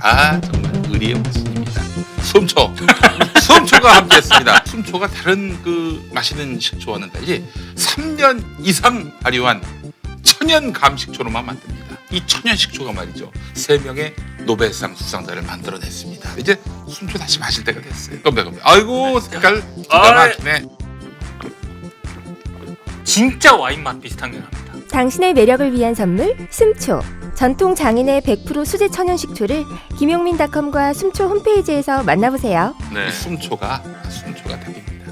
정말 의리의 모습입니다. 숨초. 숨초가 함께했습니다. 숨초가 다른 그 맛있는 식초와는 달리 3년 이상 발효한 천연 감식초로만 만듭니다. 이 천연 식초가 말이죠. 3명의 노벨상 수상자를 만들어냈습니다. 이제 숨초 다시 마실 때가 됐어요. 건배. 아이고 색깔 기가 막히네. 진짜 와인 맛 비슷한 게 납니다. 당신의 매력을 위한 선물 숨초. 전통 장인의 100% 수제 천연 식초를 김용민닷컴과 숨초 홈페이지에서 만나보세요. 네. 이 숨초가 답입니다.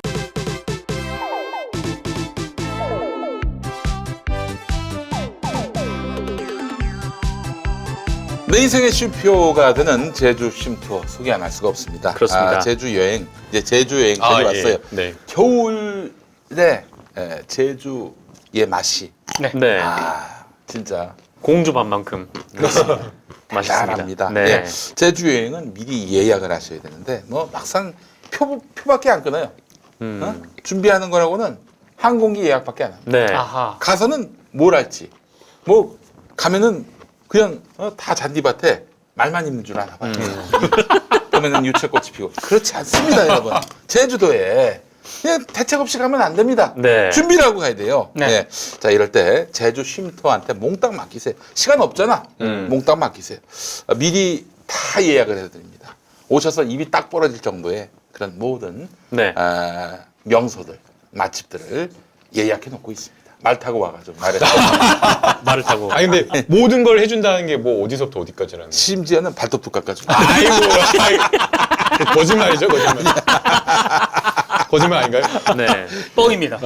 내 인생의 쉼표가 되는 제주 쉼투어 소개 안 할 수가 없습니다. 그렇습니다. 제주 여행, 이제 제주 여행 다녀왔어요. 네. 겨울에 제주의 맛이 네. 진짜 공주 밥만큼 맛있습니다. 잘합니다. 네. 예, 제주 여행은 미리 예약을 하셔야 되는데 뭐 막상 표밖에 안 끊어요. 준비하는 거라고는 항공기 예약밖에 안 합니다. 네. 아하. 가서는 뭘 할지 뭐 가면은 그냥 다 잔디밭에 말만 있는 줄 아나 봐요. 그러면은 유채꽃이 피고 그렇지 않습니다, 여러분. 제주도에 그냥 대책 없이 가면 안 됩니다. 네. 준비를 하고 가야 돼요. 네. 네. 자, 이럴 때 제주 쉼터한테 몽땅 맡기세요. 시간 없잖아. 몽땅 맡기세요. 미리 다 예약을 해드립니다. 오셔서 입이 딱 벌어질 정도의 그런 모든 네. 명소들, 맛집들을 예약해 놓고 있습니다. 말 타고 와가지고 말을 타고. 아니 근데 모든 걸 해준다는 게 뭐 어디서부터 어디까지라는 거예요? 심지어는 발톱도 깎아주고. 아이고, 거짓말이죠, 거짓말. 거짓말 아닌가요? 네. 뻥입니다.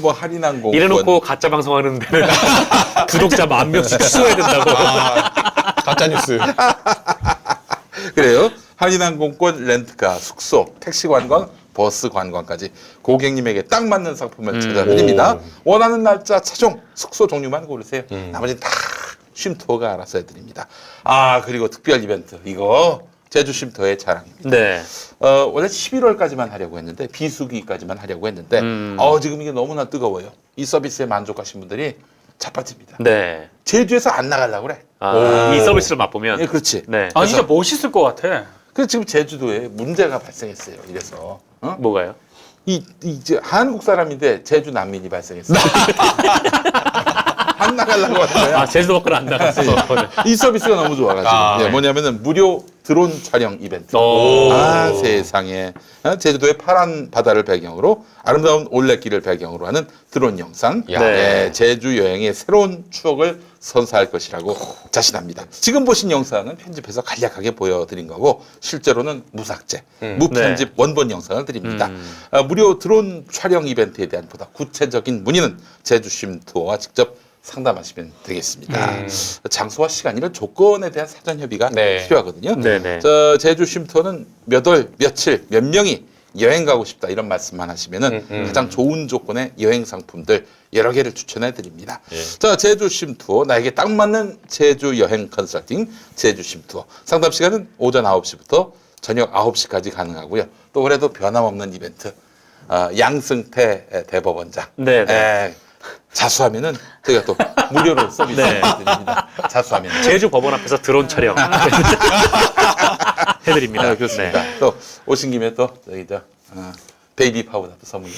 뭐 할인항공권. 이래놓고 가짜 방송하는 데는 구독자 10,000명씩 취소해야 된다고. 가짜 뉴스. 그래요. 할인항공권, 렌트카, 숙소, 택시 관광, 버스 관광까지 고객님에게 딱 맞는 상품을 찾아드립니다. 원하는 날짜 차종, 숙소 종류만 고르세요. 나머지는 다 쉼투어가 알아서 해드립니다. 그리고 특별 이벤트 이거 제주 쉼터의 자랑입니다. 네. 원래 11월까지만 하려고 했는데 비수기까지만 하려고 했는데 지금 이게 너무나 뜨거워요. 이 서비스에 만족하신 분들이 자빠집니다. 네. 제주에서 안 나가려고 그래. 이 서비스를 맛보면. 예, 그렇지. 네. 진짜 멋있을 것 같아. 그래서 지금 제주도에 문제가 발생했어요. 이래서 뭐가요? 이제 한국 사람인데 제주 난민이 발생했어요. 안 나가려고 하는 거야. 제주도 밖으로 안 나갔어. 네. 이 서비스가 너무 좋아가지고 네. 뭐냐면은 무료 드론 촬영 이벤트. 세상에 제주도의 파란 바다를 배경으로 아름다운 올레길을 배경으로 하는 드론 영상. 네. 제주 여행의 새로운 추억을 선사할 것이라고 자신합니다. 지금 보신 영상은 편집해서 간략하게 보여드린 거고 실제로는 무삭제, 무편집 원본 영상을 드립니다. 무료 드론 촬영 이벤트에 대한 보다 구체적인 문의는 제주 쉼투어와 직접 상담하시면 되겠습니다. 장소와 시간 이런 조건에 대한 사전 협의가 네. 필요하거든요. 네네. 제주 쉼터는 몇 월, 며칠, 몇 명이 여행 가고 싶다 이런 말씀만 하시면은 가장 좋은 조건의 여행 상품들 여러 개를 추천해 드립니다. 자, 제주 쉼투어 나에게 딱 맞는 제주 여행 컨설팅 제주 쉼투어 상담 시간은 오전 9시부터 저녁 9시까지 가능하고요. 또 그래도 변함없는 이벤트 양승태 대법원장. 네네. 자수하면은 저희가 또 무료로 서비스 네. 드립니다. 자수하면. 제주 법원 앞에서 드론 촬영 해드립니다. 그렇습니다. 네. 또 오신 김에 또 저기 베이비 파우더도 선물.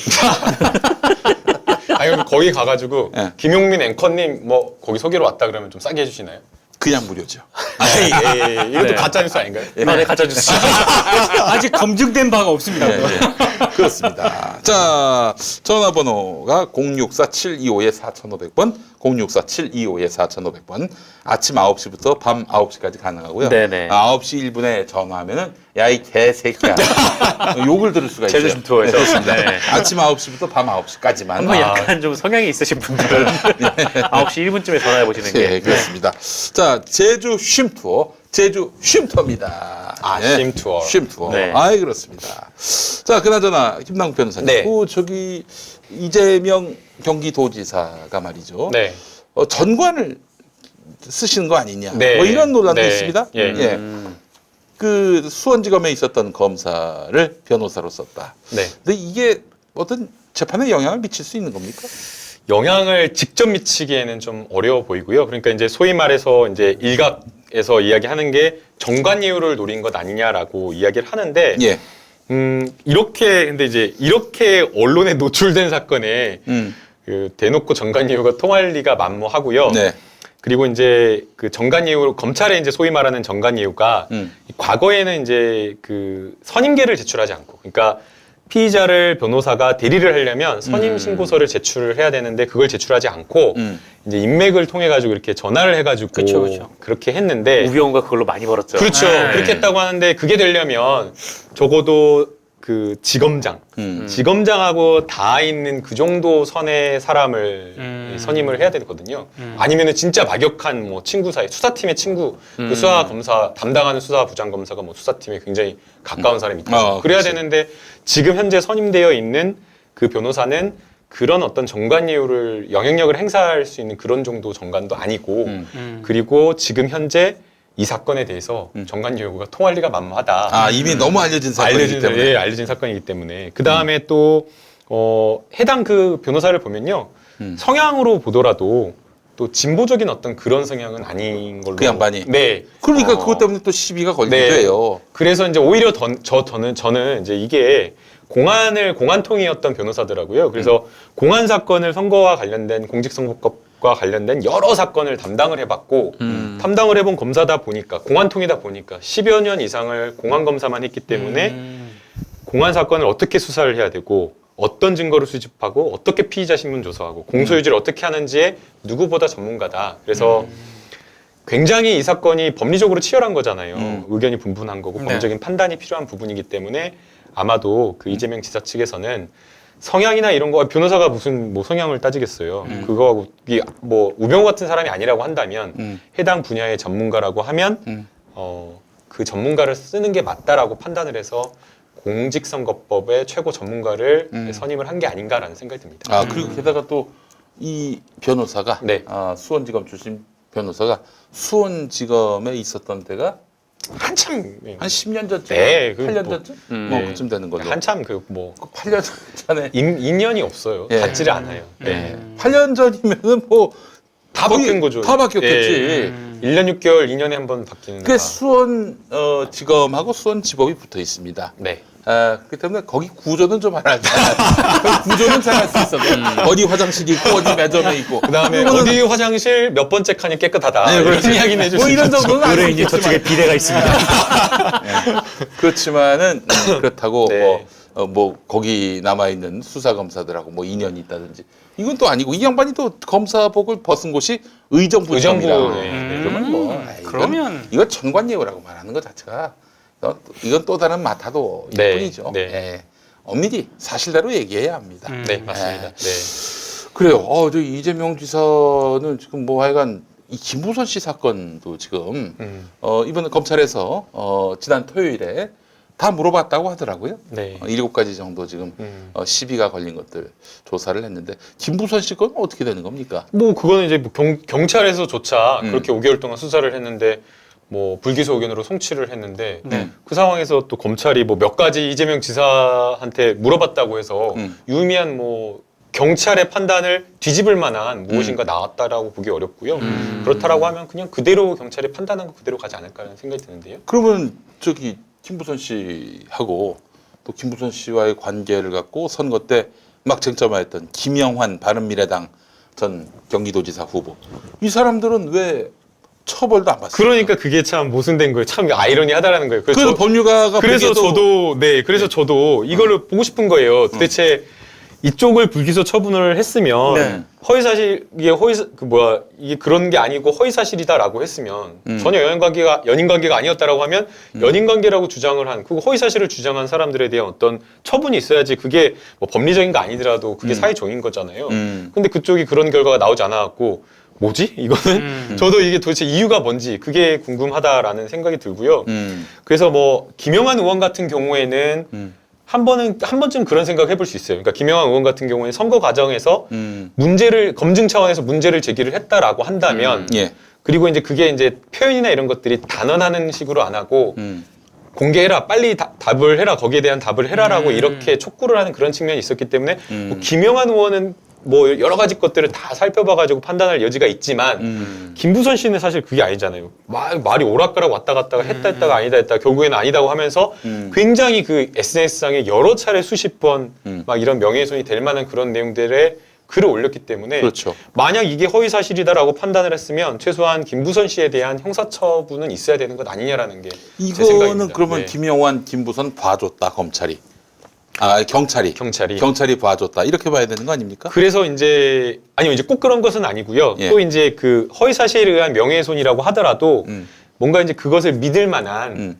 아니 그럼 거기 가가지고 네. 김용민 앵커님 뭐 거기 소개로 왔다 그러면 좀 싸게 해주시나요? 그냥 무료죠. 이것도 네. 가짜 뉴스 아닌가요? 네, 가짜 뉴스. 아직 검증된 바가 없습니다. 그렇습니다. 자, 전화번호가 064-725-4500번, 064-725-4500번. 아침 9시부터 밤 9시까지 가능하고요. 네네. 9시 1분에 전화하면은 야, 이 개새끼야. 욕을 들을 수가 있어요. 제주 쉼투어에서. 그렇습니다. 네. 아침 9시부터 밤 9시까지만. 약간 좀 성향이 있으신 분들은 9시 1분쯤에 전화해 보시는 게. 네, 그렇습니다. 자, 제주 쉼투어, 제주 쉼터입니다. 쉼투어. 쉼투어. 네. 그렇습니다. 자, 그나저나 김남국 변호사님. 네. 저기 이재명 경기도지사가 말이죠. 네. 전관을 쓰시는 거 아니냐. 네. 뭐 이런 논란도 네. 있습니다. 예. 그 수원지검에 있었던 검사를 변호사로 썼다. 네. 근데 이게 어떤 재판에 영향을 미칠 수 있는 겁니까? 영향을 직접 미치기에는 좀 어려워 보이고요. 그러니까 이제 소위 말해서 이제 일각 쪽에서 이야기하는 게 정관예우를 노린 것 아니냐라고 이야기를 하는데 예. 이렇게 근데 이제 이렇게 언론에 노출된 사건에 그 대놓고 정관예우가 통할 리가 만무하고요. 네. 그리고 이제 그 정관예우 검찰에 이제 소위 말하는 정관예우가 과거에는 이제 그 선임계를 제출하지 않고, 그러니까 피의자를 변호사가 대리를 하려면 선임 신고서를 제출을 해야 되는데 그걸 제출하지 않고 이제 인맥을 통해 가지고 이렇게 전화를 해가지고 그쵸. 그렇게 했는데 우병우가 그걸로 많이 벌었죠. 그렇죠. 네. 그렇게 했다고 하는데 그게 되려면 적어도 그 지검장하고 다 있는 그 정도 선의 사람을 선임을 해야 되거든요. 아니면은 진짜 막역한 뭐 친구 사이, 수사팀의 친구, 그 수사 검사 담당하는 수사 부장 검사가 뭐 수사팀에 굉장히 가까운 사람이 있다. 그래야 그치. 되는데 지금 현재 선임되어 있는 그 변호사는 그런 어떤 정관예우를 영향력을 행사할 수 있는 그런 정도 정관도 아니고 그리고 지금 현재 이 사건에 대해서 정관예우가 통할 리가 만무하다. 아, 이미 너무 알려진 사건이기 때문에. 예, 알려진 사건이기 때문에. 그 다음에 또 해당 그 변호사를 보면요, 성향으로 보더라도 또 진보적인 어떤 그런 성향은 아닌 걸로. 그 양반이? 네. 그러니까 그것 때문에 또 시비가 걸리기도 네. 해요. 그래서 이제 오히려 저는 이제 이게 공안통이었던 변호사더라고요. 그래서 공안 사건을 선거와 관련된 공직선거법과 관련된 여러 사건을 담당을 해봤고 담당을 해본 검사다 보니까 공안통이다 보니까 10여 년 이상을 공안검사만 했기 때문에 공안 사건을 어떻게 수사를 해야 되고 어떤 증거를 수집하고 어떻게 피의자 신문 조사하고 공소유지를 어떻게 하는지에 누구보다 전문가다. 그래서 굉장히 이 사건이 법리적으로 치열한 거잖아요. 의견이 분분한 거고 네. 법적인 판단이 필요한 부분이기 때문에 아마도 그 이재명 지사 측에서는 성향이나 이런 거 변호사가 무슨 뭐 성향을 따지겠어요. 그거하고 이게 뭐 우병우 같은 사람이 아니라고 한다면 해당 분야의 전문가라고 하면 그 전문가를 쓰는 게 맞다라고 판단을 해서 공직선거법의 최고 전문가를 선임을 한 게 아닌가라는 생각이 듭니다. 아, 그리고 게다가 또 이 변호사가 네. 수원지검 출신 변호사가 수원지검에 있었던 때가 한참 한 10년 전쯤, 네, 8년 뭐, 전쯤, 뭐 네. 그쯤 되는 걸로. 한참 그 뭐 8년 전에. 인연이 없어요. 예. 닿지를 않아요. 네. 8년 전이면은 뭐 다 거의 바뀐 거죠. 다 바뀌었겠지. 예. 1년 6개월, 2년에 한 번 바뀌는 그 거. 수원 지검하고 수원지법이 붙어 있습니다. 네. 그렇기 때문에 거기 구조는 좀 알아야 돼. 구조는 잘 알 수 있어도 어디 화장실이 있고 어디 매점에 있고. 그다음에 그거는 어디 화장실 몇 번째 칸이 깨끗하다. 네, 이런 그렇지. 이야기는 해줄 뭐 수 이런 있죠. 정도는 알 수 의뢰인이 있겠지만. 저쪽에 비대가 있습니다. 그렇지만은 그렇다고 네. 뭐 거기 남아 있는 수사 검사들하고 뭐 인연이 있다든지 이건 또 아니고 이 양반이 또 검사복을 벗은 곳이 의정부청이라. 의정부, 네. 그러면 뭐 그러면 이건 전관예우라고 말하는 것 자체가 이건 또 다른 마타도일 네. 뿐이죠. 네. 예. 엄밀히 사실대로 얘기해야 합니다. 네, 맞습니다. 예. 네. 그래요. 저 이재명 지사는 지금 뭐 하여간 이 김부선 씨 사건도 지금 이번에 검찰에서 지난 토요일에 다 물어봤다고 하더라고요. 네. 7가지 정도 지금 시비가 걸린 것들 조사를 했는데 김부선 씨 건 어떻게 되는 겁니까? 뭐 그거는 이제 뭐 경찰에서조차 그렇게 5개월 동안 수사를 했는데 뭐 불기소 의견으로 송치를 했는데 그 상황에서 또 검찰이 뭐 몇 가지 이재명 지사한테 물어봤다고 해서 유의미한 뭐 경찰의 판단을 뒤집을 만한 무엇인가 나왔다라고 보기 어렵고요. 그렇다라고 하면 그냥 그대로 경찰이 판단한 거 그대로 가지 않을까라는 생각이 드는데요. 그러면 저기 김부선 씨하고 또 김부선 씨와의 관계를 갖고 선거 때 막 쟁점화했던 김영환 바른미래당 전 경기도지사 후보 이 사람들은 왜 처벌도 안 받습니까? 그러니까 그게 참 모순된 거예요. 참 아이러니하다라는 거예요. 그래서 법률가가 그래서 보기에도 저도 그래서 저도 이거를 보고 싶은 거예요. 도대체 이쪽을 불기소 처분을 했으면 네. 허위사실 이게 그런 게 아니고 허위사실이다라고 했으면 전혀 연인 관계가 아니었다라고 하면 연인 관계라고 주장을 한 그 허위사실을 주장한 사람들에 대한 어떤 처분이 있어야지 그게 뭐 법리적인 거 아니더라도 그게 사회적인 거잖아요. 근데 그쪽이 그런 결과가 나오지 않아갖고 뭐지? 이거는 저도 이게 도대체 이유가 뭔지 그게 궁금하다라는 생각이 들고요. 그래서 뭐 김영환 의원 같은 경우에는 한 번쯤 그런 생각 해볼 수 있어요. 그러니까 김영환 의원 같은 경우에 선거 과정에서 검증 차원에서 문제를 제기를 했다라고 한다면, 예. 그리고 이제 그게 이제 표현이나 이런 것들이 단언하는 식으로 안 하고 공개해라, 빨리 답을 해라, 거기에 대한 답을 해라라고 이렇게 촉구를 하는 그런 측면이 있었기 때문에 뭐 김영환 의원은 뭐 여러 가지 것들을 다 살펴봐가지고 판단할 여지가 있지만 김부선 씨는 사실 그게 아니잖아요. 말이 오락가락 왔다 갔다가 했다가 아니다 했다 결국에는 아니다고 하면서 굉장히 그 SNS상에 여러 차례 수십 번 막 이런 명예훼손이 될 만한 그런 내용들에 글을 올렸기 때문에 그렇죠. 만약 이게 허위 사실이다라고 판단을 했으면 최소한 김부선 씨에 대한 형사처분은 있어야 되는 것 아니냐라는 게 제 이거는 생각입니다. 그러면 네. 김용환, 김부선 봐줬다 검찰이. 경찰이 봐줬다 이렇게 봐야 되는 거 아닙니까? 그래서 이제 아니요 이제 꼭 그런 것은 아니고요. 예. 또 이제 그 허위 사실에 의한 명예훼손이라고 하더라도 뭔가 이제 그것을 믿을 만한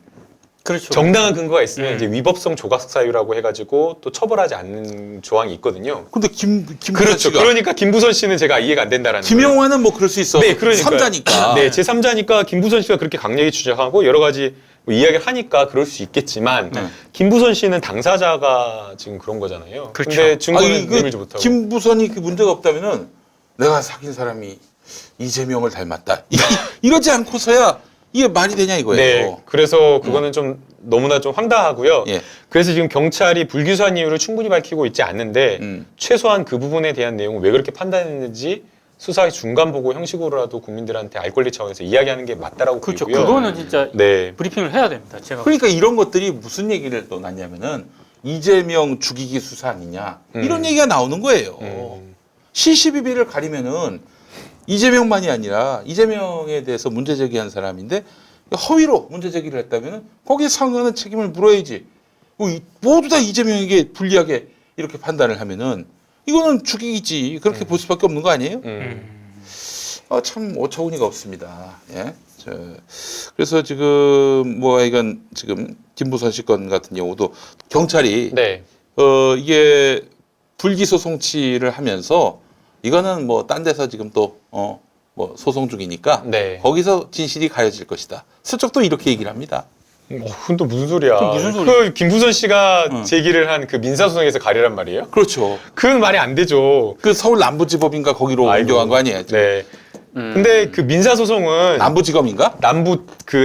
그렇죠. 정당한 근거가 있으면 이제 위법성 조각 사유라고 해가지고 또 처벌하지 않는 조항이 있거든요. 근데 김부선 그렇죠. 씨가 그러니까 김부선 씨는 제가 이해가 안 된다라는 거예요. 김용환은 뭐 그럴 수 있어. 네, 그러니까요. 3자니까. 네, 제3자니까 김부선 씨가 그렇게 강력히 주장하고 여러 가지 뭐 이야기를 하니까 그럴 수 있겠지만 김부선 씨는 당사자가 지금 그런 거잖아요. 그렇죠. 근데 증거는 아니, 내밀지 못하고. 김부선이 그 문제가 없다면은 내가 사귄 사람이 이재명을 닮았다. 이러지 않고서야 이게 말이 되냐 이거예요. 네, 그래서 그거는 좀 너무나 좀 황당하고요. 예. 그래서 지금 경찰이 불기소한 이유를 충분히 밝히고 있지 않는데 최소한 그 부분에 대한 내용을 왜 그렇게 판단했는지 수사의 중간 보고 형식으로라도 국민들한테 알 권리 차원에서 이야기하는 게 맞다라고 그렇죠. 보이고요. 그거는 진짜 네. 브리핑을 해야 됩니다. 제가. 그러니까 이런 것들이 무슨 얘기를 또 났냐면은 이재명 죽이기 수사 아니냐 이런 얘기가 나오는 거예요. 시시비비를 가리면은 이재명만이 아니라 이재명에 대해서 문제 제기한 사람인데 허위로 문제 제기를 했다면은 거기에 상응하는 책임을 물어야지. 모두 다 이재명에게 불리하게 이렇게 판단을 하면은 이거는 죽이기지 그렇게 볼 수밖에 없는 거 아니에요? 참 어처구니가 없습니다. 예. 그래서 지금 뭐 이건 지금 김부선 씨 건 같은 경우도 경찰이 네. 이게 불기소 송치를 하면서 이거는 뭐 딴 데서 지금 또 뭐 소송 중이니까 네. 거기서 진실이 가려질 것이다. 슬쩍 또 이렇게 얘기를 합니다. 그건 또 무슨 소리야? 그건 무슨 소리야? 그 김부선 씨가 제기를 한 그 민사소송에서 가리란 말이에요? 그렇죠. 그건 말이 안 되죠. 그 서울 남부지법인가 거기로 아이고. 옮겨간 거 아니에요? 지금? 네. 근데 그 민사소송은 남부지검인가?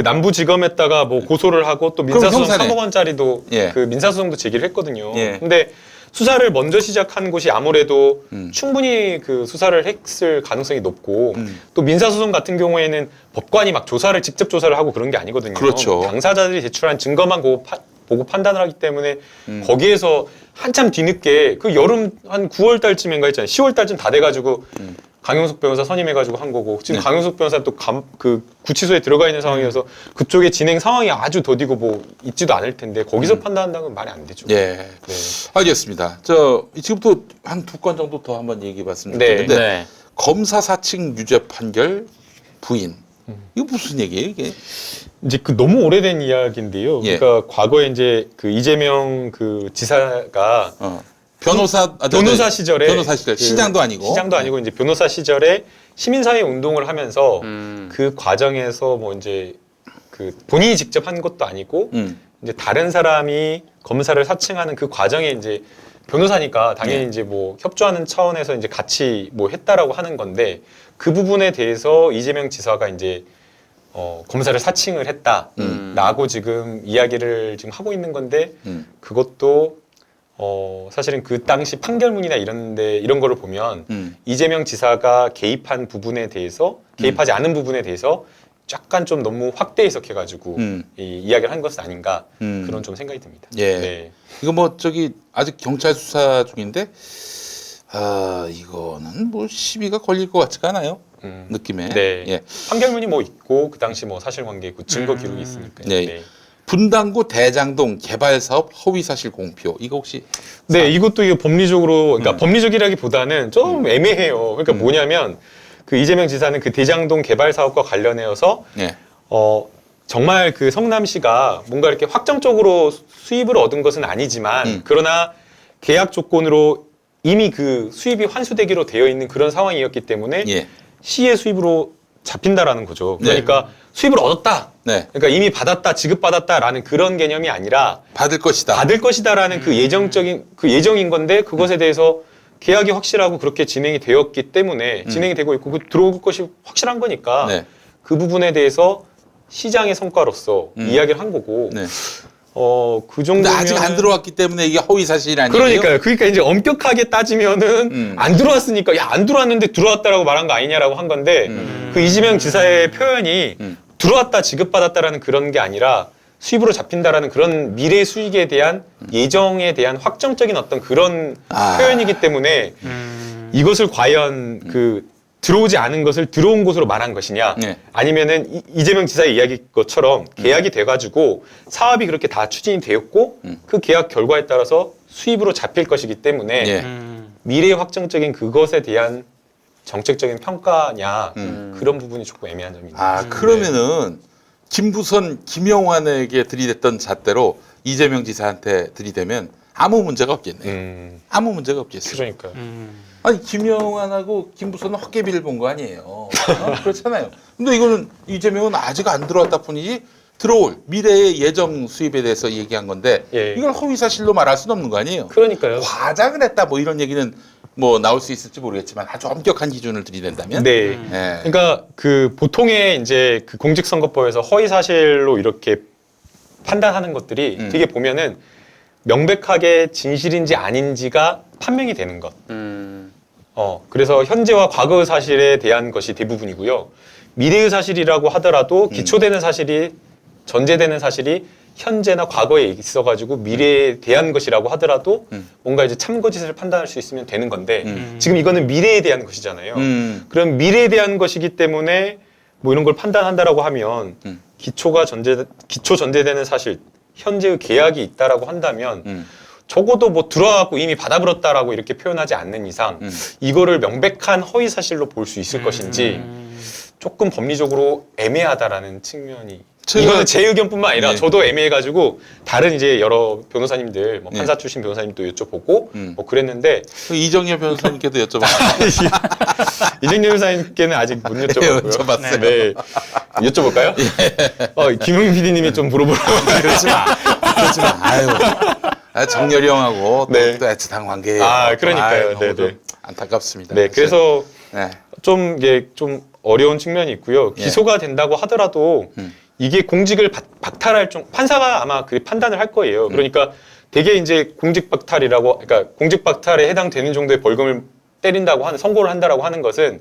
남부지검에다가 뭐 고소를 하고 또 그럼 민사소송 형사네. 3억 원짜리도 예. 그 민사소송도 제기를 했거든요. 예. 근데 수사를 먼저 시작한 곳이 아무래도 충분히 그 수사를 했을 가능성이 높고 또 민사소송 같은 경우에는 법관이 막 직접 조사를 하고 그런 게 아니거든요. 그렇죠. 당사자들이 제출한 증거만 보고 판단을 하기 때문에 거기에서 한참 뒤늦게 그 여름 한 9월 달쯤인가 했잖아요. 10월 달쯤 다 돼가지고 강용석 변호사 선임해가지고 한 거고 지금 네. 강용석 변호사 또 그 구치소에 들어가 있는 상황이어서 그쪽에 진행 상황이 아주 더디고 뭐 있지도 않을 텐데 거기서 판단한다는 건 말이 안 되죠. 예. 네. 알겠습니다. 지금부터 한 2건 정도 더 한번 얘기해 봤으면 네. 좋겠는데 네. 검사 사칭 유죄 판결 부인. 이거 무슨 얘기예요, 이게? 이제 그 너무 오래된 이야기인데요. 예. 그러니까 과거에 이제 그 이재명 그 지사가 변호사 시절에 변호사 시절 그 시장도 아니고 시장도 아니고 이제 변호사 시절에 시민사회 운동을 하면서 그 과정에서 뭐 이제 그 본인이 직접 한 것도 아니고 이제 다른 사람이 검사를 사칭하는 그 과정에 이제 변호사니까 당연히 예. 이제 뭐 협조하는 차원에서 이제 같이 뭐 했다라고 하는 건데 그 부분에 대해서 이재명 지사가 이제 검사를 사칭을 했다라고 지금 이야기를 지금 하고 있는 건데 그것도 사실은 그 당시 판결문이나 이런 거를 보면 이재명 지사가 개입한 부분에 대해서 개입하지 않은 부분에 대해서 약간 좀 너무 확대 해석해가지고 이 이야기를 한 것은 아닌가 그런 좀 생각이 듭니다. 예. 네. 이거 뭐 아직 경찰 수사 중인데 이거는 뭐 시비가 걸릴 것 같지가 않아요. 느낌에. 네. 예. 판결문이 뭐 있고 그 당시 뭐 사실관계 그 증거 기록이 있으니까. 네. 분당구 대장동 개발 사업 허위 사실 공표. 이거 혹시 네, 이것도 이게 법리적으로, 그러니까 법리적이라기보다는 좀 애매해요. 그러니까 뭐냐면 그 이재명 지사는 그 대장동 개발 사업과 관련해서 예. 정말 그 성남시가 뭔가 이렇게 확정적으로 수입을 얻은 것은 아니지만 그러나 계약 조건으로 이미 그 수입이 환수되기로 되어 있는 그런 상황이었기 때문에 예. 시의 수입으로 잡힌다라는 거죠. 네. 그러니까 수입을 얻었다. 네. 그러니까 이미 받았다, 지급받았다라는 그런 개념이 아니라 받을 것이다. 받을 것이다라는 그 예정인 건데 그것에 대해서 계약이 확실하고 그렇게 진행이 되었기 때문에 진행이 되고 있고 그 들어올 것이 확실한 거니까 네. 그 부분에 대해서 시장의 성과로서 이야기를 한 거고 네. 그 정도면 근데 아직 안 들어왔기 때문에 이게 허위 사실이 아니에요? 그러니까 이제 엄격하게 따지면은 안 들어왔으니까 야 안 들어왔는데 들어왔다라고 말한 거 아니냐라고 한 건데 그 이재명 지사의 표현이 들어왔다 지급받았다라는 그런 게 아니라 수입으로 잡힌다라는 그런 미래 수익에 대한 예정에 대한 확정적인 어떤 그런 표현이기 때문에 이것을 과연 그 들어오지 않은 것을 들어온 곳으로 말한 것이냐 네. 아니면은 이재명 지사의 이야기 것처럼 계약이 돼가지고 사업이 그렇게 다 추진이 되었고 그 계약 결과에 따라서 수입으로 잡힐 것이기 때문에 예. 미래의 확정적인 그것에 대한 정책적인 평가냐 그런 부분이 조금 애매한 점이 있는 것 그러면은 김부선, 김영환에게 들이댔던 잣대로 이재명 지사한테 들이대면 아무 문제가 없겠네요. 아무 문제가 없겠어요. 그러니까요. 아니 김영환하고 김부선은 헛개비를 본 거 아니에요. 그렇잖아요. 근데 이거는 이재명은 아직 안 들어왔다 뿐이지 들어올 미래의 예정 수입에 대해서 얘기한 건데 예. 이걸 허위 사실로 말할 수는 없는 거 아니에요. 그러니까요. 과장을 했다 뭐 이런 얘기는 뭐 나올 수 있을지 모르겠지만 아주 엄격한 기준을 들이댄다면 네. 예. 그러니까 그 보통의 이제 그 공직선거법에서 허위 사실로 이렇게 판단하는 것들이 되게 보면은 명백하게 진실인지 아닌지가 판명이 되는 것. 그래서 현재와 과거의 사실에 대한 것이 대부분이고요. 미래의 사실이라고 하더라도 기초되는 사실이 전제되는 사실이 현재나 과거에 있어가지고 미래에 대한 것이라고 하더라도 뭔가 이제 참거짓을 판단할 수 있으면 되는 건데 지금 이거는 미래에 대한 것이잖아요. 그럼 미래에 대한 것이기 때문에 뭐 이런 걸 판단한다라고 하면 기초 전제되는 사실 현재의 계약이 있다라고 한다면 적어도 뭐 들어와갖고 이미 받아들었다라고 이렇게 표현하지 않는 이상 이거를 명백한 허위 사실로 볼 수 있을 것인지 조금 법리적으로 애매하다라는 측면이 이거는 제 의견뿐만 아니라 네. 저도 애매해가지고 다른 이제 여러 변호사님들 뭐 판사 출신 변호사님도 여쭤보고 뭐 그랬는데 이정열 변호사님께도 여쭤봤어요. 이정렬 변호사님께는 아직 못 여쭤봤고요. 여쭤봤어요. 네. 여쭤볼까요? 김용민 PD님이 좀 물어보라고. 그러지 마. 그러지 마. 아유. 정열이 형하고 네. 또 애틋한 관계예요. 그러니까요. 너무 네, 좀 네. 안타깝습니다. 네, 그래서 네. 좀 이게 좀 어려운 측면이 있고요. 기소가 된다고 하더라도 이게 공직을 박탈할 판사가 아마 그 판단을 할 거예요. 그러니까 되게 이제 공직 박탈이라고 그러니까 공직 박탈에 해당되는 정도의 벌금을 때린다고 하는 선고를 한다라고 하는 것은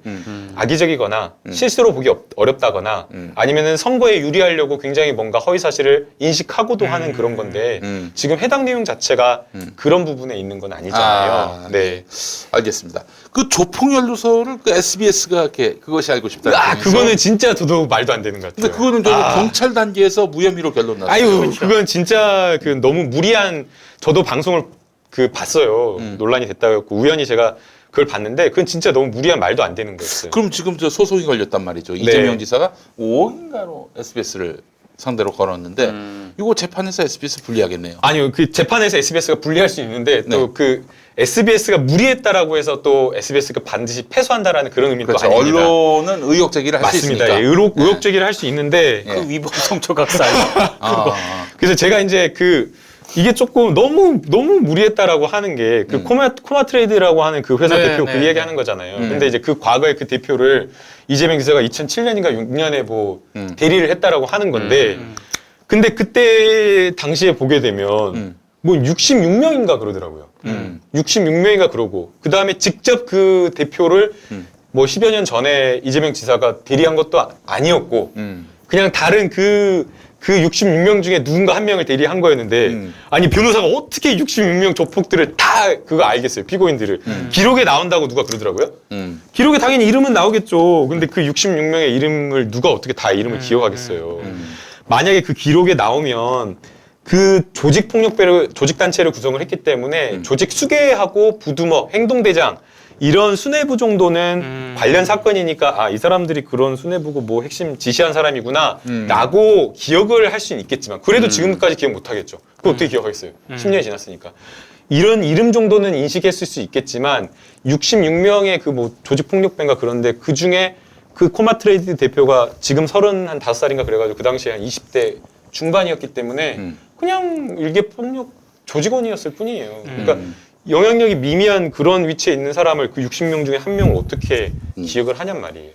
악의적이거나 실수로 보기 어렵다거나 아니면은 선거에 유리하려고 굉장히 뭔가 허위 사실을 인식하고도 하는 그런 건데 지금 해당 내용 자체가 그런 부분에 있는 건 아니잖아요. 네. 알겠습니다. 그 조폭연루소를 그 SBS가 이렇게 그것이 알고 싶다. 그거는 진짜 저도 말도 안 되는 것 같아요. 근데 그거는 경찰 단계에서 무혐의로 결론 났어요. 아유, 그건 진짜 그 너무 무리한 저도 방송을 그 봤어요. 논란이 됐다고 했고 우연히 제가 그걸 봤는데 그건 진짜 너무 무리한 말도 안 되는 거였어요. 그럼 지금 저 소송이 걸렸단 말이죠. 이재명 지사가 5억인가로 SBS를 상대로 걸었는데 이거 재판에서 SBS 불리하겠네요. 아니요, 그 재판에서 SBS가 불리할 수 있는데 또 그 SBS가 무리했다라고 해서 또 SBS가 반드시 패소한다라는 그런 의미는 그렇죠. 또 아닙니다. 언론은 의혹 제기를 할 수 있으니까. 맞습니다. 예, 의혹 제기를 할 수 있는데 그 위법 성ço각 사이. 그래서 제가 이제 이게 조금 너무 무리했다라고 하는 게 그 코마 트레이드라고 하는 그 회사 네, 대표 네, 그 이야기 하는 거잖아요. 근데 이제 그 과거에 그 대표를 이재명 기자가 2007년인가 6년에 뭐 대리를 했다라고 하는 건데 근데 그때 당시에 보게 되면 뭐 66명인가 그러더라고요. 66명인가 그러고 그 다음에 직접 그 대표를 뭐 10여 년 전에 이재명 지사가 대리한 것도 아니었고 그냥 다른 그 66명 중에 누군가 한 명을 대리한 거였는데 아니 변호사가 어떻게 66명 조폭들을 다 그거 알겠어요 피고인들을 기록에 나온다고 누가 그러더라고요. 기록에 당연히 이름은 나오겠죠. 근데 그 66명의 이름을 누가 어떻게 다 이름을 기억하겠어요. 만약에 그 기록에 나오면 그 조직단체를 구성을 했기 때문에 조직 수계하고 부두머, 행동대장 이런 수뇌부 정도는 관련 사건이니까 이 사람들이 그런 수뇌부고 뭐 핵심 지시한 사람이구나 라고 기억을 할 수는 있겠지만 그래도 지금까지 기억 못 하겠죠. 그거 어떻게 기억하겠어요. 10년이 지났으니까. 이런 이름 정도는 인식했을 수 있겠지만 66명의 그 뭐 조직폭력배인가 그런데 그 중에 그 코마 트레이드 대표가 지금 35살인가 그래가지고 그 당시에 한 20대 중반이었기 때문에 그냥 일개폭력 조직원이었을 뿐이에요. 그러니까 영향력이 미미한 그런 위치에 있는 사람을 그 60명 중에 한 명을 어떻게 기억을 하냔 말이에요.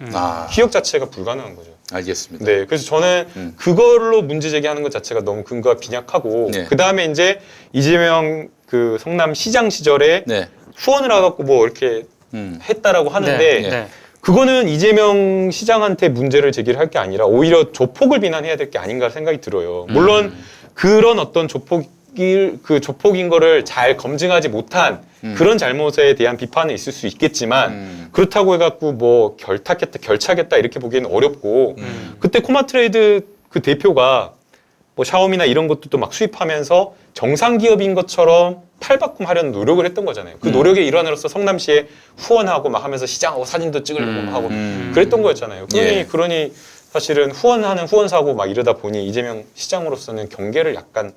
기억 자체가 불가능한 거죠. 알겠습니다. 네, 그래서 저는 그걸로 문제 제기하는 것 자체가 너무 근거가 빈약하고 네. 그 다음에 이제 이재명 그 성남 시장 시절에 네. 후원을 해갖고 뭐 이렇게 했다라고 하는데 네. 네. 그거는 이재명 시장한테 문제를 제기를 할 게 아니라 오히려 조폭을 비난해야 될 게 아닌가 생각이 들어요. 물론 그런 어떤 조폭인 거를 잘 검증하지 못한 그런 잘못에 대한 비판은 있을 수 있겠지만 그렇다고 해갖고 뭐 결차겠다 이렇게 보기에는 어렵고 그때 코마트레이드 그 대표가 뭐 샤오미나 이런 것들도 막 수입하면서 정상 기업인 것처럼 팔바꿈하려는 노력을 했던 거잖아요. 그 노력의 일환으로서 성남시에 후원하고 막 하면서 시장하고 사진도 찍으려고 막 하고 그랬던 거였잖아요. 예. 그러니 사실은 후원하는 후원사고 막 이러다 보니 이재명 시장으로서는 경계를 약간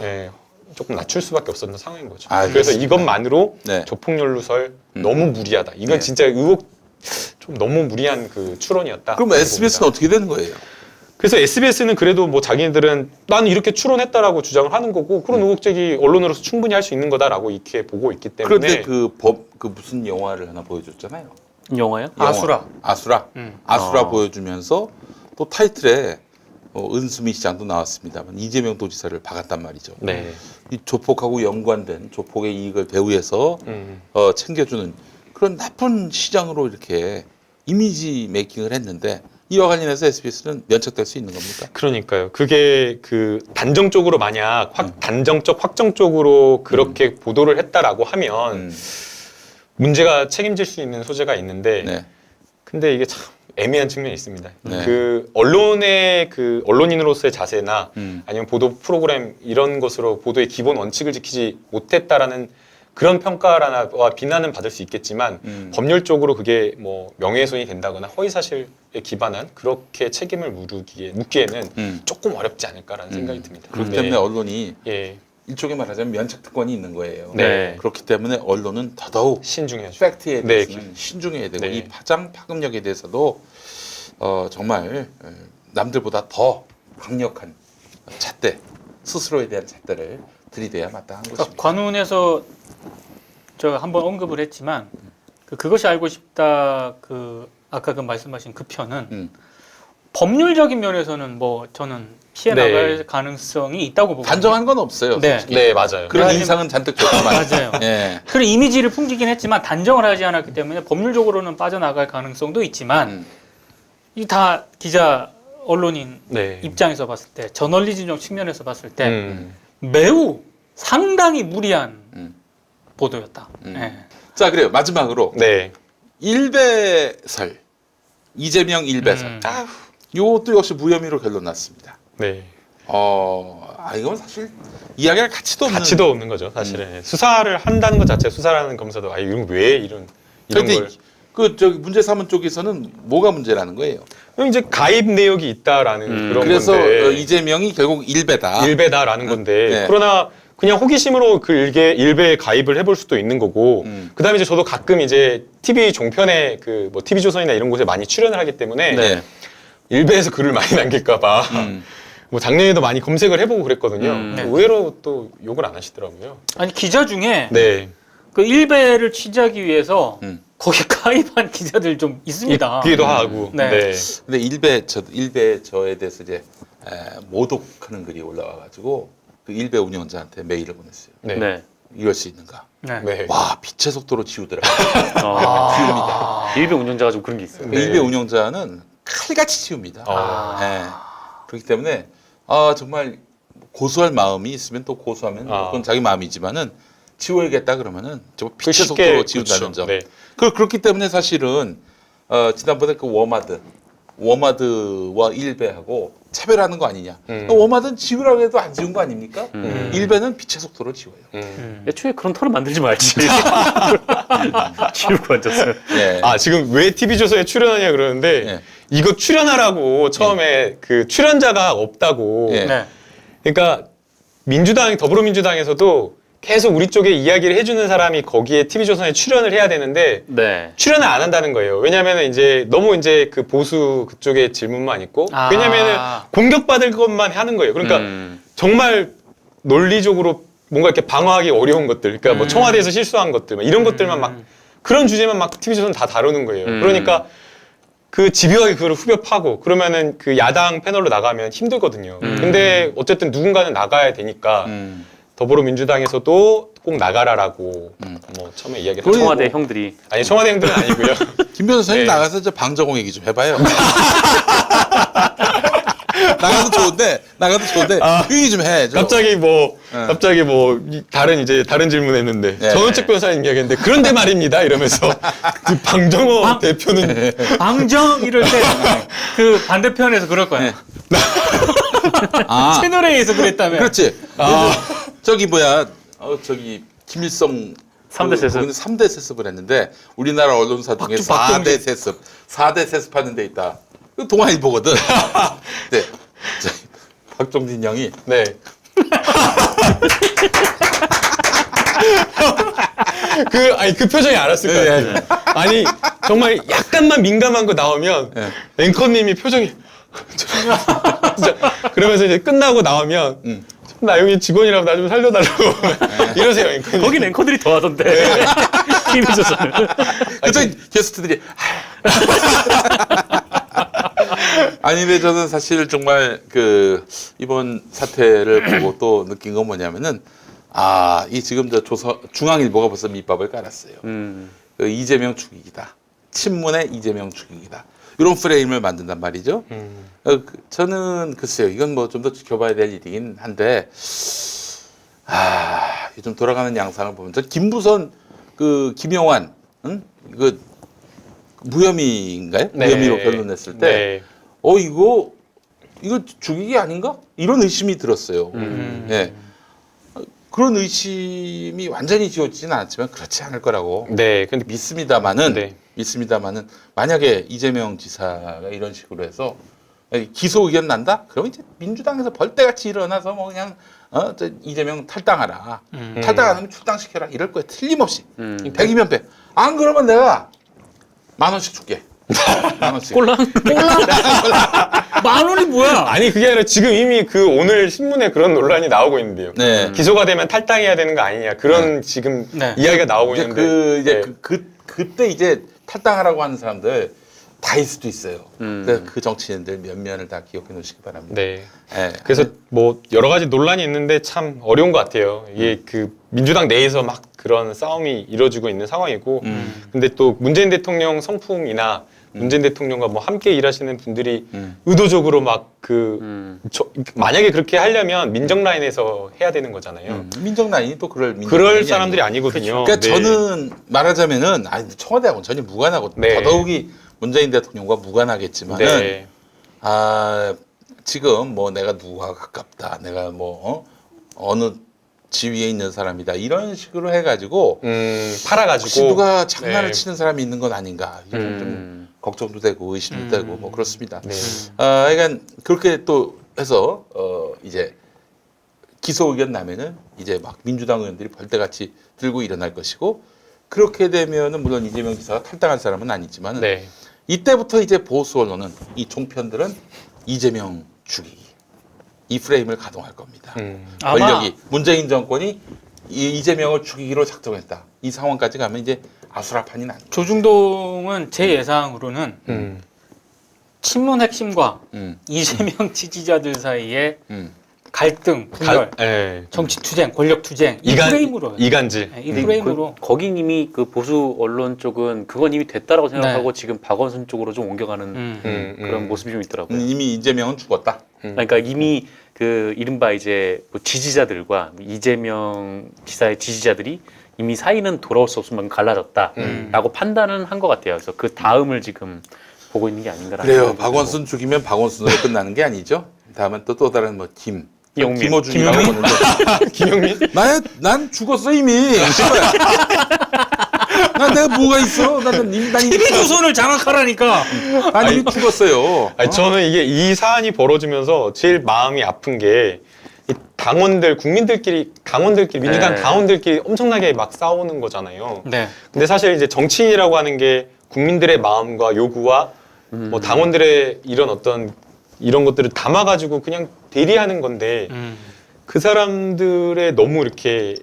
예, 조금 낮출 수밖에 없었던 상황인 거죠. 그래서 알겠습니다. 이것만으로 네. 조폭연루설 너무 무리하다. 이건 예. 진짜 의혹 좀 너무 무리한 그 추론이었다. 그럼 SBS는 어떻게 되는 거예요? 그래서 SBS는 그래도 뭐 자기네들은 나는 이렇게 추론했다라고 주장을 하는 거고 그런 의혹 제기 언론으로서 충분히 할 수 있는 거다라고 이렇게 보고 있기 때문에 그런데 그 무슨 영화를 하나 보여줬잖아요. 영화요? 영화. 아수라. 아수라 보여주면서 또 타이틀에 은수미 시장도 나왔습니다만 이재명 도지사를 박았단 말이죠. 네. 이 조폭하고 연관된 조폭의 이익을 배후에서 챙겨주는 그런 나쁜 시장으로 이렇게 이미지 메이킹을 했는데 이와 관련해서 SBS는 면책될 수 있는 겁니까? 그러니까요. 그게 그 단정적으로 만약 단정적 확정적으로 그렇게 보도를 했다라고 하면 문제가 책임질 수 있는 소재가 있는데 네. 근데 이게 참 애매한 측면이 있습니다. 네. 그 언론의 그 언론인으로서의 자세나 아니면 보도 프로그램 이런 것으로 보도의 기본 원칙을 지키지 못했다라는 그런 평가나 비난은 받을 수 있겠지만 법률적으로 그게 뭐 명예훼손이 된다거나 허위사실에 기반한 그렇게 책임을 묻기에는 조금 어렵지 않을까라는 생각이 듭니다. 그렇기 네. 때문에 언론이 예, 일종의 말하자면 면책 특권이 있는 거예요. 네. 그렇기 때문에 언론은 더더욱 신중해야죠. 팩트에 네. 대해서는 신중해야 되고 네. 이 파장파급력에 대해서도 정말 남들보다 더 강력한 잣대, 스스로에 대한 잣대를 들이대야 마땅한 그러니까 것입니다. 관훈에서 저 한번 언급을 했지만 그것이 알고 싶다 그 아까 그 말씀하신 그 편은 법률적인 면에서는 뭐 저는 피해 네. 나갈 가능성이 있다고 보거든요. 단정한 건 없어요. 네. 솔직히. 네, 맞아요. 그런 그래가지고- 인상은 잔뜩 줬지만 맞아요. 예. 그런 이미지를 풍기긴 했지만 단정을 하지 않았기 때문에 법률적으로는 빠져나갈 가능성도 있지만 이 다 기자 언론인 네. 입장에서 봤을 때 저널리즘적 측면에서 봤을 때 음. 매우 상당히 무리한 보도였다. 음. 예. 자 그래요. 마지막으로 네. 일배설, 이재명 일배설. 이것도 역시 무혐의로 결론 났습니다. 네. 이건 사실 이야기할 가치도 없는. 가치도 없는 거죠, 사실은. 수사를 한다는 것 자체, 수사라는 검사도 이런 왜 이런 그런데 걸. 저기 문제삼은 쪽에서는 뭐가 문제라는 거예요. 그럼 이제 가입 내역이 있다라는 그런 그래서 건데 이재명이 결국 일배다. 일배다라는 건데 네. 그러나 그냥 호기심으로 그 일배에 가입을 해볼 수도 있는 거고 그다음에 이제 저도 가끔 이제 TV 종편에 그 뭐 TV조선이나 이런 곳에 많이 출연을 하기 때문에 네. 일배에서 글을 많이 남길까봐 뭐 작년에도 많이 검색을 해보고 그랬거든요. 네. 의외로 또 욕을 안 하시더라고요. 아니 기자 중에 네. 그 일배를 취재하기 위해서 음. 거기 가입한 기자들 좀 있습니다. 기회도 하고. 네. 네. 근데 일배 저에 대해서 이제 모독하는 글이 올라와가지고 그 일배 운영자한테 메일을 보냈어요. 네. 네. 이럴 수 있는가? 네. 네. 와 빛의 속도로 지우더라고요. 아, 일배 운전자가 좀 그런 게 있어요. 네. 일배 운영자는 칼같이 지웁니다. 네. 그렇기 때문에 정말 고소할 마음이 있으면 또 고소하면 그건 자기 마음이지만은 지워야겠다 그러면은 저 빛의 쉽게, 속도로 지운다는 그렇죠. 점. 네. 그렇기 때문에 사실은 지난번에 그 워마드와 일배하고 차별하는 거 아니냐. 워마드는 지우라고 해도 안 지운 거 아닙니까? 일배는 빛의 속도로 지워요. 애초에 그런 털을 만들지 말지. 지우고 앉았어요. 예. 지금 왜 TV조선에 출연하냐 그러는데 예. 이거 출연하라고 처음에 그 출연자가 없다고. 예. 네. 그러니까 더불어민주당에서도 계속 우리 쪽에 이야기를 해주는 사람이 거기에 TV조선에 출연을 해야 되는데 네. 출연을 안 한다는 거예요. 왜냐면은 이제 너무 이제 그 보수 그쪽에 질문만 있고 왜냐면은 공격받을 것만 하는 거예요. 그러니까 정말 논리적으로 뭔가 이렇게 방어하기 어려운 것들, 그러니까 뭐 청와대에서 실수한 것들, 막 이런 것들만 막 그런 주제만 막 TV조선 다 다루는 거예요. 그러니까 그 집요하게 그걸 후벼 파고 그러면은 그 야당 패널로 나가면 힘들거든요. 근데 어쨌든 누군가는 나가야 되니까 더불어민주당에서도 꼭 나가라라고 뭐 처음에 이야기를 하죠. 청와대 형들이 아니 청와대 형들은 아니고요. 김 변호사님 네. 나가서 저 방정홍 얘기 좀 해봐요. 나가도 좋은데 그 얘기 좀 해. 좀. 갑자기 다른 질문했는데 네. 전원책 변호사님 이야기했는데 그런데 말입니다 이러면서 그 방정호 대표는 방정 이럴 때 그 반대편에서 그럴 거야. 아, 채널A에서 그랬다며. 그렇지. 저기 뭐야, 김일성 3대 세습. 거기는 3대 세습을 했는데 우리나라 언론사 중에 4대 세습, 4대 세습하는 데 있다. 그 동아일보거든. 네. 박종진 형이 네. 그 표정이 알았을 것 같아요. 네. 아니 정말 약간만 민감한 거 나오면 네. 앵커님이 표정이 진짜 그러면서 이제 끝나고 나오면 나 여기 직원이라고 나 좀 살려달라고 이러세요 앵커님. 거긴 앵커들이 더 하던데. 힘이 있어서는. 그때 게스트들이 아니 근데 저는 사실 정말 그 이번 사태를 보고 또 느낀 건 뭐냐면은 이 지금 저 중앙일보가 벌써 밑밥을 깔았어요. 그 이재명 죽이기다. 친문의 이재명 죽이기다. 이런 프레임을 만든단 말이죠. 저는 글쎄요, 이건 뭐 좀 더 지켜봐야 될 일이긴 한데, 요즘 돌아가는 양상을 보면, 저 김부선, 김용환, 그 무혐의인가요? 네. 무혐의로 변론했을 때, 네. 이거 죽이기 아닌가? 이런 의심이 들었어요. 예. 그런 의심이 완전히 지워지진 않았지만 그렇지 않을 거라고 네. 근데 믿습니다만은 네. 만약에 이재명 지사가 이런 식으로 해서 기소 의견 난다? 그러면 이제 민주당에서 벌떼같이 일어나서 뭐 그냥 저 이재명 탈당하라. 탈당 안 하면 출당시켜라. 이럴 거예요. 틀림없이. 100이면 100. 안 그러면 내가 10,000원씩 줄게. 10,000원씩. 꼴랑? 만 원이 뭐야? 아니 그게 아니라 지금 이미 그 오늘 신문에 그런 논란이 나오고 있는데요. 네. 기소가 되면 탈당해야 되는 거 아니냐 그런 지금 네. 이야기가 나오고 이제 있는데 그때 이제 탈당하라고 하는 사람들 다일 수도 있어요. 근데 그 정치인들 몇 면을 다 기억해 놓으시기 바랍니다. 네. 예. 그래서 뭐 여러 가지 논란이 있는데 참 어려운 것 같아요. 이게 그 민주당 내에서 막 그런 싸움이 이루어지고 있는 상황이고, 근데 또 문재인 대통령 성품이나 문재인 대통령과 뭐 함께 일하시는 분들이 의도적으로 막 만약에 그렇게 하려면 민정 라인에서 해야 되는 거잖아요. 민정 라인이 또 그럴 사람들이 아니거든요. 그러니까 네. 저는 말하자면은 청와대하고는 전혀 무관하고 네. 더더욱이 문재인 대통령과 무관하겠지만은 네. 지금 뭐 내가 누구와 가깝다, 내가 뭐 어느 지위에 있는 사람이다 이런 식으로 해가지고 팔아가지고 혹시 누가 장난을 네. 치는 사람이 있는 건 아닌가 이런 좀 걱정도 되고 의심도 되고 뭐 그렇습니다. 네. 그러니까 그렇게 또 해서 이제 기소 의견 나면은 이제 막 민주당 의원들이 벌떼같이 들고 일어날 것이고 그렇게 되면은 물론 이재명 지사가 탈당할 사람은 아니지만은 네. 이때부터 이제 보수 언론은 이 종편들은 이재명 죽이기 이 프레임을 가동할 겁니다. 아마- 권력이 문재인 정권이 이재명을 죽이기로 작정했다. 이 상황까지 가면 이제 아수라판이 납니다. 조중동은 제 예상으로는 친문 핵심과 이재명 지지자들 사이에 갈등, 분열, 네. 정치 투쟁, 권력 투쟁 이 프레임으로 이간질. 이 프레임으로 거긴 이미 그 보수 언론 쪽은 그건 이미 됐다라고 생각하고 지금 박원순 쪽으로 좀 옮겨가는 그런 모습이 좀 있더라고요. 이미 이재명은 죽었다. 그러니까 이미 그 이른바 이제 뭐 지지자들과 이재명 지사의 지지자들이 이미 사이는 돌아올 수 없을 만큼 갈라졌다라고 판단은 한 것 같아요. 그래서 그 다음을 지금 보고 있는 게 아닌가라는 그래요. 생각이 박원순 죽이면 박원순으로 끝나는 게 아니죠. 다음엔 또 다른 뭐 김용민. 김어준이라고 보는데 김용민? 난 죽었어 이미. 난 내가 뭐가 있어? 난 이미 TV조선을 장악하라니까. 난 이미 죽었어요. 아니, 저는 이게 이 사안이 벌어지면서 제일 마음이 아픈 게 이 당원들끼리 민주당 네. 당원들끼리 엄청나게 막 싸우는 거잖아요. 네. 근데 사실 이제 정치인이라고 하는 게 국민들의 마음과 요구와 뭐 당원들의 이런 것들을 담아가지고 그냥 대리하는 건데 그 사람들의 너무 이렇게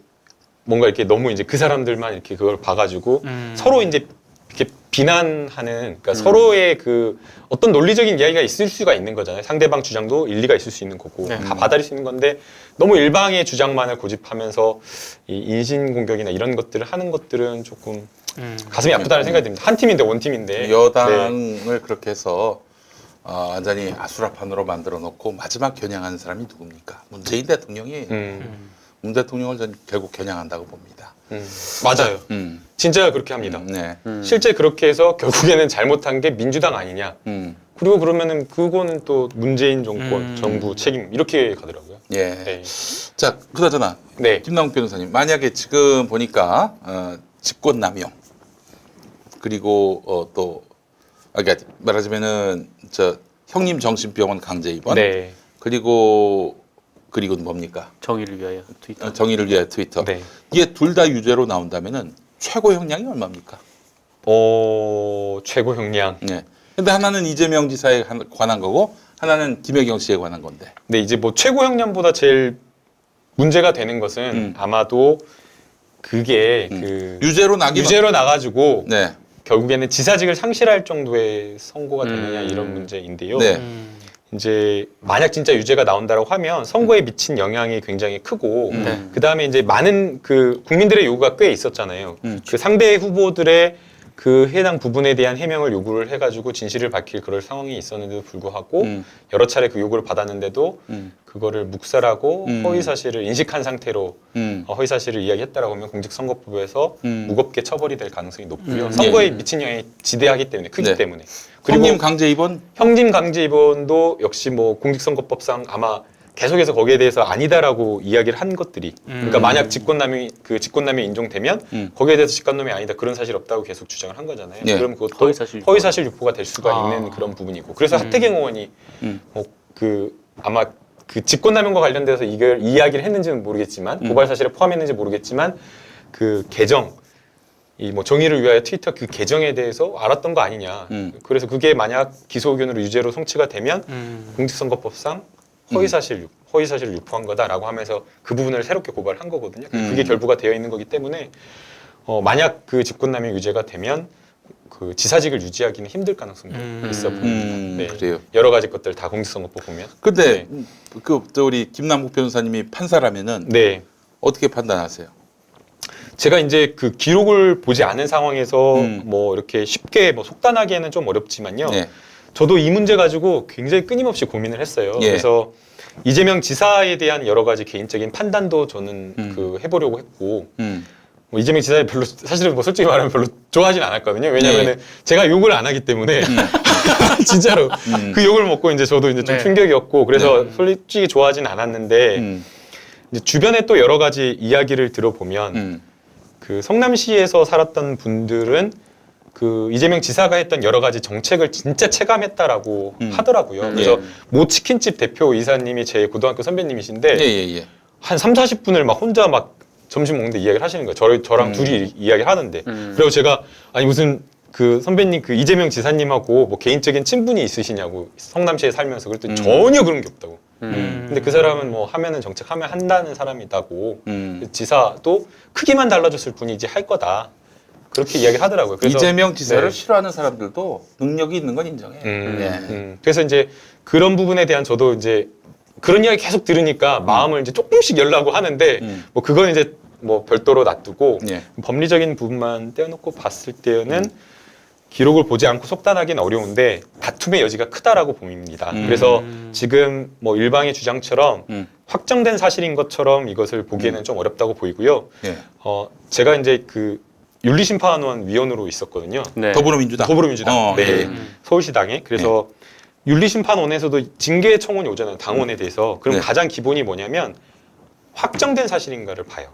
뭔가 이렇게 너무 이제 그 사람들만 이렇게 그걸 봐가지고 서로 이제 이렇게 비난하는 그러니까 서로의 그 어떤 논리적인 이야기가 있을 수가 있는 거잖아요. 상대방 주장도 일리가 있을 수 있는 거고 네. 다 받아들일 수 있는 건데 너무 일방의 주장만을 고집하면서 이 인신공격이나 이런 것들을 하는 것들은 조금 가슴이 아프다는 생각이 듭니다. 한 팀인데 원팀인데 네. 여당을 그렇게 해서 완전히 아수라판으로 만들어 놓고 마지막 겨냥하는 사람이 누굽니까? 문재인 대통령이 문 대통령을 전 결국 겨냥한다고 봅니다. 맞아요. 진짜 그렇게 합니다. 네. 실제 그렇게 해서 결국에는 잘못한 게 민주당 아니냐. 그리고 그러면은 그거는 또 문재인 정권, 정부 책임 이렇게 가더라고요. 예. 네. 자, 그나저나 네. 김남국 변호사님, 만약에 지금 보니까 직권남용 그리고 또 그러니까 말하자면은 저 형님 정신병원 강제 입원 네. 그리고는 뭡니까? 정의를 위하여 트위터. 정의를 위해 트위터. 네. 이게 둘 다 유죄로 나온다면은 최고 형량이 얼마입니까? 최고 형량. 네. 근데 하나는 이재명 지사에 관한 거고 하나는 김혜경 씨에 관한 건데. 근데 이제 뭐 최고 형량보다 제일 문제가 되는 것은 아마도 그게 그 유죄로 유죄로 나가지고 네. 결국에는 지사직을 상실할 정도의 선고가 되느냐 이런 문제인데요. 네. 이제 만약 진짜 유죄가 나온다고 하면 선거에 미친 영향이 굉장히 크고 네. 그 다음에 이제 많은 그 국민들의 요구가 꽤 있었잖아요. 그 상대 후보들의 그 해당 부분에 대한 해명을 요구를 해가지고 진실을 밝힐 그럴 상황이 있었는데도 불구하고 여러 차례 그 요구를 받았는데도 그거를 묵살하고 허위 사실을 인식한 상태로 허위 사실을 이야기했다라고 하면 공직선거법에서 무겁게 처벌이 될 가능성이 높고요. 선거에 미친 영향이 지대하기 때문에 크기 네. 때문에 그리고 형님 강제 입원 형님 강제 입원도 역시 뭐 공직선거법상 아마 계속해서 거기에 대해서 아니다라고 이야기를 한 것들이 그러니까 만약 직권남용이 인정되면 거기에 대해서 직권남용이 아니다 그런 사실 없다고 계속 주장을 한 거잖아요. 네. 그럼 그것도 허위사실 유포가 될 수가 있는 그런 부분이고 그래서 하태경 의원이 그 아마 그 직권남용과 관련돼서 이걸 이야기를 했는지는 모르겠지만 고발 사실에 포함했는지 모르겠지만 그 계정 이 뭐 정의를 위하여 트위터 그 계정에 대해서 알았던 거 아니냐. 그래서 그게 만약 기소 의견으로 유죄로 성취가 되면 공직선거법상 허위사실을 유포한 거다라고 하면서 그 부분을 새롭게 고발한 거거든요. 그게 결부가 되어 있는 거기 때문에 만약 그 직권남용 유죄가 되면 그 지사직을 유지하기는 힘들 가능성이 있어 보입니다. 네. 그래요. 여러 가지 것들 다 공직선거법 보면. 근데 저 우리 김남국 변호사님이 판사라면은 네. 어떻게 판단하세요? 제가 이제 그 기록을 보지 않은 상황에서 뭐 이렇게 쉽게 뭐 속단하기에는 좀 어렵지만요. 네. 저도 이 문제 가지고 굉장히 끊임없이 고민을 했어요. 예. 그래서 이재명 지사에 대한 여러 가지 개인적인 판단도 저는 그 해보려고 했고 뭐 이재명 지사를 별로 사실은 뭐 솔직히 말하면 별로 좋아하진 않았거든요. 왜냐하면 제가 욕을 안 하기 때문에 진짜로 그 욕을 먹고 이제 저도 이제 좀 네. 충격이었고 그래서 솔직히 좋아하진 않았는데 이제 주변에 또 여러 가지 이야기를 들어보면 그 성남시에서 살았던 분들은 그 이재명 지사가 했던 여러 가지 정책을 진짜 체감했다라고 하더라고요. 그래서 모 치킨집 대표 이사님이 제 고등학교 선배님이신데 예. 한 30-40분을 막 혼자 막 점심 먹는데 이야기를 하시는 거예요. 저랑 둘이 이야기를 하는데. 그리고 제가 아니 무슨 그 선배님 그 이재명 지사님하고 뭐 개인적인 친분이 있으시냐고 성남시에 살면서 그랬더니 전혀 그런 게 없다고. 근데 그 사람은 뭐 하면은 정책하면 한다는 사람이다고. 지사도 크기만 달라졌을 뿐이지 할 거다. 그렇게 이야기를 하더라고요. 그래서 이재명 지사를 네. 싫어하는 사람들도 능력이 있는 건 인정해. 네. 그래서 이제 그런 부분에 대한 저도 이제 그런 이야기 계속 들으니까 마음을 이제 조금씩 열라고 하는데 뭐 그건 이제 뭐 별도로 놔두고 예. 법리적인 부분만 떼어놓고 봤을 때는 기록을 보지 않고 속단하기는 어려운데 다툼의 여지가 크다라고 봅니다. 그래서 지금 뭐 일방의 주장처럼 확정된 사실인 것처럼 이것을 보기에는 좀 어렵다고 보이고요. 예. 제가 이제 그 윤리심판원 위원으로 있었거든요. 네. 더불어민주당. 네. 서울시당에. 그래서 윤리심판원에서도 징계 청원이 오잖아요. 당원에 대해서. 그럼 네. 가장 기본이 뭐냐면 확정된 사실인가를 봐요.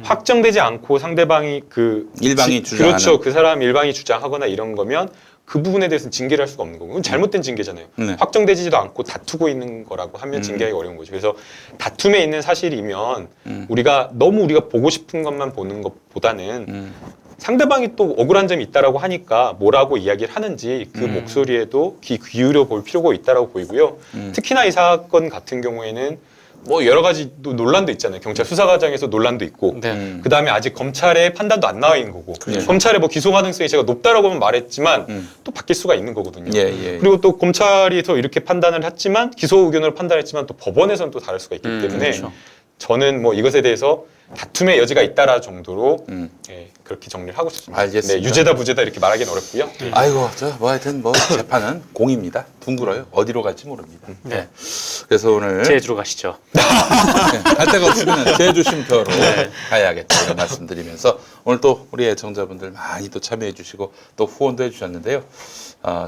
확정되지 않고 상대방이 일방이 주장하는. 그렇죠. 그 사람 일방이 주장하거나 이런 거면 그 부분에 대해서는 징계를 할 수가 없는 거고. 그건 잘못된 징계잖아요. 네. 확정되지도 않고 다투고 있는 거라고 하면 징계하기 어려운 거죠. 그래서 다툼에 있는 사실이면 우리가 보고 싶은 것만 보는 것보다는 상대방이 또 억울한 점이 있다라고 하니까 뭐라고 이야기를 하는지 그 목소리에도 귀 기울여 볼 필요가 있다라고 보이고요. 특히나 이 사건 같은 경우에는 뭐 여러 가지 또 논란도 있잖아요. 경찰 수사 과정에서 논란도 있고. 네. 그 다음에 아직 검찰의 판단도 안 나와 있는 거고. 그렇죠. 검찰의 뭐 기소 가능성이 제가 높다라고는 말했지만 또 바뀔 수가 있는 거거든요. 예, 예. 그리고 또 검찰이 더 이렇게 판단을 했지만 기소 의견으로 판단했지만 또 법원에서는 또 다를 수가 있기 때문에 그렇죠. 저는 뭐 이것에 대해서 다툼의 여지가 있다라 정도로 예, 그렇게 정리를 하고 싶습니다. 알겠습니다. 네, 유죄다 무죄다 이렇게 말하기는 어렵고요. 아이고, 뭐 하여튼 뭐 재판은 공입니다. 둥글어요. 어디로 갈지 모릅니다. 네. 그래서 오늘 제주로 가시죠. 갈 데가 없으면 제주 쉼터로 가야겠다 이런 말씀드리면서 오늘 또 우리 애청자분들 많이 또 참여해 주시고 또 후원도 해주셨는데요.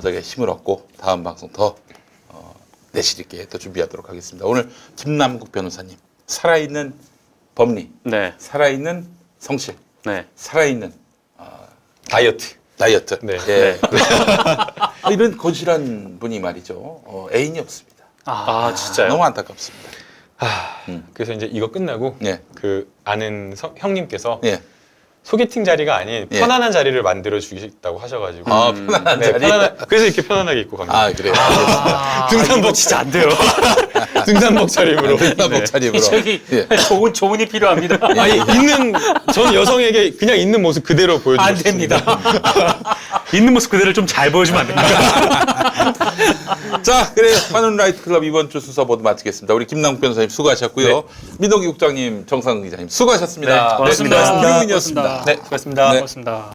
저게 힘을 얻고 다음 방송 더 내실 있게 또 준비하도록 하겠습니다. 오늘 김남국 변호사님 살아있는 법리, 네, 살아있는 성실, 네. 살아있는 다이어트. 다이어트. 네. 예. 이런 건실한 분이 말이죠. 애인이 없습니다. 아, 진짜요? 너무 안타깝습니다. 그래서 이제 이거 끝나고 예. 그 아는 형님께서 예. 소개팅 자리가 아닌 예. 편안한 자리를 만들어 주겠다고 하셔가지고 편안한 네, 자리. 그래서 이렇게 편안하게 입고 갑니다. 아, 그래요. 등산복 진짜 안 돼요. 등산복 차림으로. 등산복 차림으로. 저기 예. 조언이 필요합니다. 아니 전 여성에게 그냥 있는 모습 그대로 보여주고 안 싶습니다. 됩니다. 있는 모습 그대로 좀 잘 보여주면 안 됩니까? 자, 그래요. 환운 라이트 클럽 이번 주 순서 모두 마치겠습니다. 우리 김남국 변호사님 수고하셨고요. 민동기 국장님, 정상근 기자님 수고하셨습니다. 네, 고맙습니다. 김용민이었습니다. 네, 수고하셨습니다. 네. 고맙습니다.